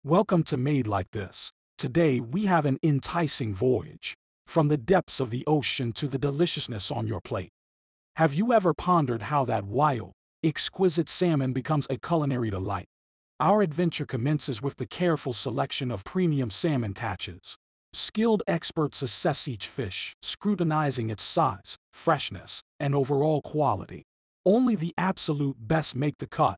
Welcome to Made Like This. Today we have an enticing voyage, from the depths of the ocean to the deliciousness on your plate. Have you ever pondered how that wild, exquisite salmon becomes a culinary delight? Our adventure commences with the careful selection of premium salmon catches. Skilled experts assess each fish, scrutinizing its size, freshness, and overall quality. Only the absolute best make the cut,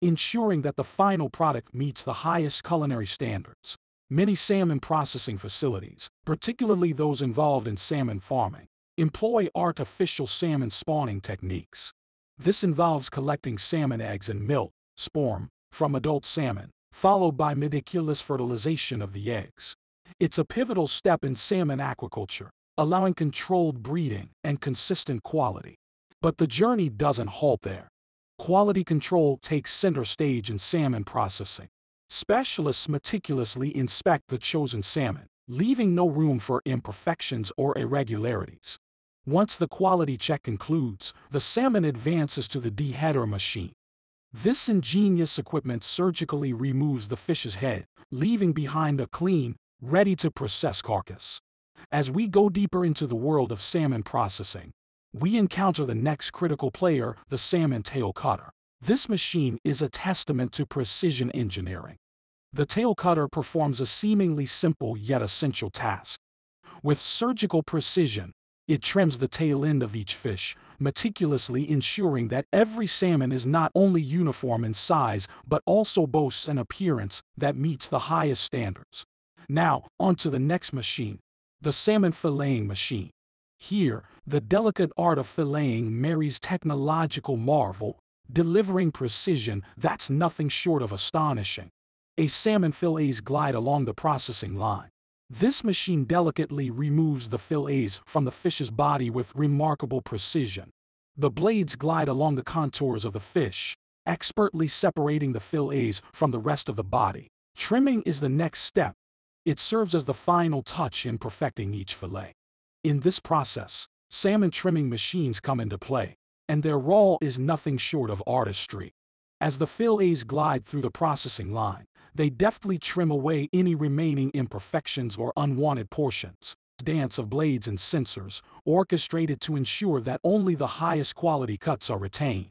ensuring that the final product meets the highest culinary standards. Many salmon processing facilities, particularly those involved in salmon farming, employ artificial salmon spawning techniques. This involves collecting salmon eggs and milk, sperm, from adult salmon, followed by meticulous fertilization of the eggs. It's a pivotal step in salmon aquaculture, allowing controlled breeding and consistent quality. But the journey doesn't halt there. Quality control takes center stage in salmon processing. Specialists meticulously inspect the chosen salmon, leaving no room for imperfections or irregularities. Once the quality check concludes, the salmon advances to the deheader machine. This ingenious equipment surgically removes the fish's head, leaving behind a clean, ready-to-process carcass. As we go deeper into the world of salmon processing, we encounter the next critical player, the salmon tail cutter. This machine is a testament to precision engineering. The tail cutter performs a seemingly simple yet essential task. With surgical precision, it trims the tail end of each fish, meticulously ensuring that every salmon is not only uniform in size but also boasts an appearance that meets the highest standards. Now, on to the next machine, the salmon filleting machine. Here, the delicate art of filleting marries technological marvel, delivering precision that's nothing short of astonishing. A salmon fillets glide along the processing line. This machine delicately removes the fillets from the fish's body with remarkable precision. The blades glide along the contours of the fish, expertly separating the fillets from the rest of the body. Trimming is the next step. It serves as the final touch in perfecting each fillet. In this process, salmon trimming machines come into play, and their role is nothing short of artistry. As the fillets glide through the processing line, they deftly trim away any remaining imperfections or unwanted portions. Dance of blades and sensors, orchestrated to ensure that only the highest quality cuts are retained.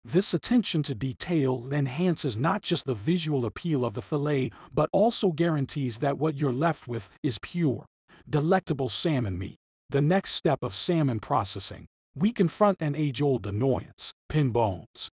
This attention to detail enhances not just the visual appeal of the fillet, but also guarantees that what you're left with is pure, delectable salmon meat. The next step of salmon processing, we confront an age-old annoyance, pinbones.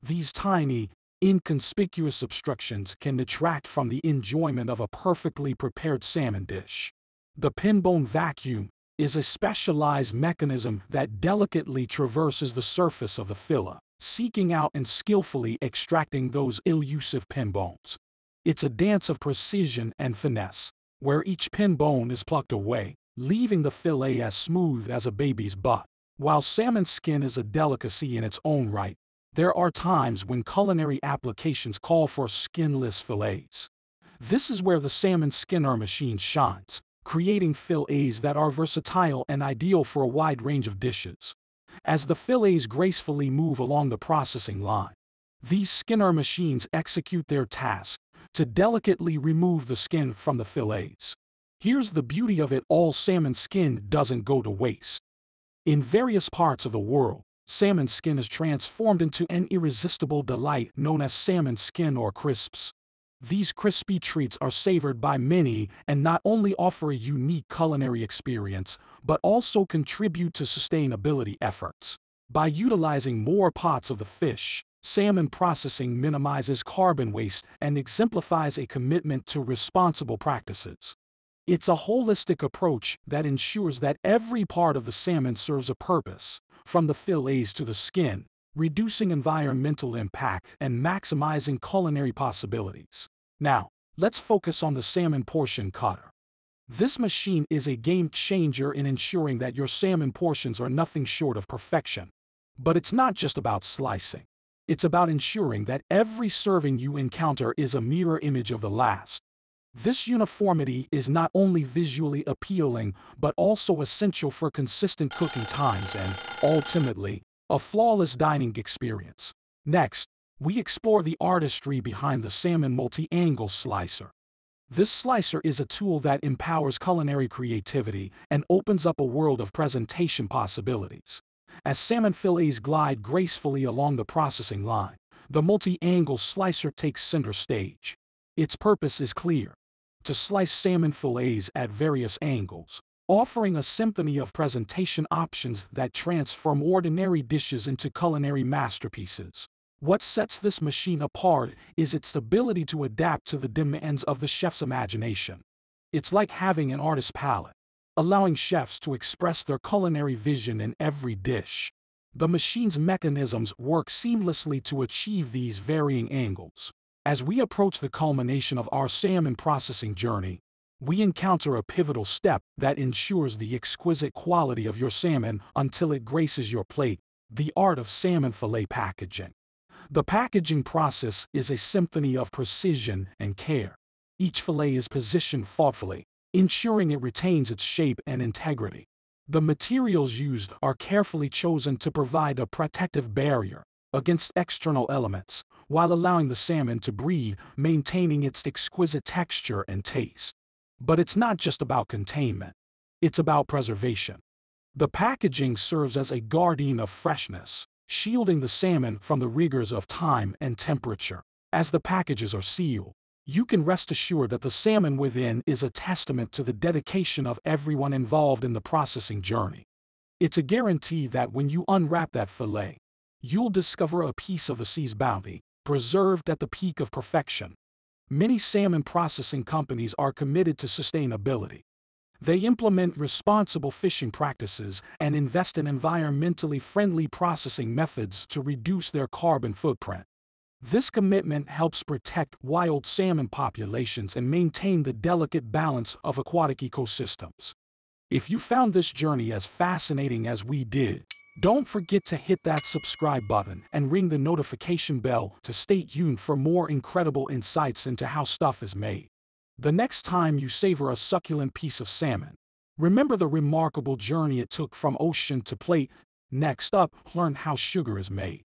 These tiny, inconspicuous obstructions can detract from the enjoyment of a perfectly prepared salmon dish. The pinbone vacuum is a specialized mechanism that delicately traverses the surface of the fillet, seeking out and skillfully extracting those elusive pinbones. It's a dance of precision and finesse, where each pinbone is plucked away, leaving the fillet as smooth as a baby's butt. While salmon skin is a delicacy in its own right, there are times when culinary applications call for skinless fillets. This is where the salmon skinner machine shines, creating fillets that are versatile and ideal for a wide range of dishes. As the fillets gracefully move along the processing line, these skinner machines execute their task to delicately remove the skin from the fillets. Here's the beauty of it all: salmon skin doesn't go to waste. In various parts of the world, salmon skin is transformed into an irresistible delight known as salmon skin or crisps. These crispy treats are savored by many and not only offer a unique culinary experience, but also contribute to sustainability efforts. By utilizing more parts of the fish, salmon processing minimizes carbon waste and exemplifies a commitment to responsible practices. It's a holistic approach that ensures that every part of the salmon serves a purpose, from the fillets to the skin, reducing environmental impact and maximizing culinary possibilities. Now, let's focus on the salmon portion cutter. This machine is a game changer in ensuring that your salmon portions are nothing short of perfection. But it's not just about slicing. It's about ensuring that every serving you encounter is a mirror image of the last. This uniformity is not only visually appealing, but also essential for consistent cooking times and, ultimately, a flawless dining experience. Next, we explore the artistry behind the salmon multi-angle slicer. This slicer is a tool that empowers culinary creativity and opens up a world of presentation possibilities. As salmon fillets glide gracefully along the processing line, the multi-angle slicer takes center stage. Its purpose is clear: to slice salmon fillets at various angles, offering a symphony of presentation options that transform ordinary dishes into culinary masterpieces. What sets this machine apart is its ability to adapt to the demands of the chef's imagination. It's like having an artist's palette, allowing chefs to express their culinary vision in every dish. The machine's mechanisms work seamlessly to achieve these varying angles. As we approach the culmination of our salmon processing journey, we encounter a pivotal step that ensures the exquisite quality of your salmon until it graces your plate: the art of salmon fillet packaging. The packaging process is a symphony of precision and care. Each fillet is positioned thoughtfully, ensuring it retains its shape and integrity. The materials used are carefully chosen to provide a protective barrier against external elements, while allowing the salmon to breathe, maintaining its exquisite texture and taste. But it's not just about containment. It's about preservation. The packaging serves as a guardian of freshness, shielding the salmon from the rigors of time and temperature. As the packages are sealed, you can rest assured that the salmon within is a testament to the dedication of everyone involved in the processing journey. It's a guarantee that when you unwrap that fillet, you'll discover a piece of the sea's bounty, preserved at the peak of perfection. Many salmon processing companies are committed to sustainability. They implement responsible fishing practices and invest in environmentally friendly processing methods to reduce their carbon footprint. This commitment helps protect wild salmon populations and maintain the delicate balance of aquatic ecosystems. If you found this journey as fascinating as we did, don't forget to hit that subscribe button and ring the notification bell to stay tuned for more incredible insights into how stuff is made. The next time you savor a succulent piece of salmon, remember the remarkable journey it took from ocean to plate. Next up, learn how sugar is made.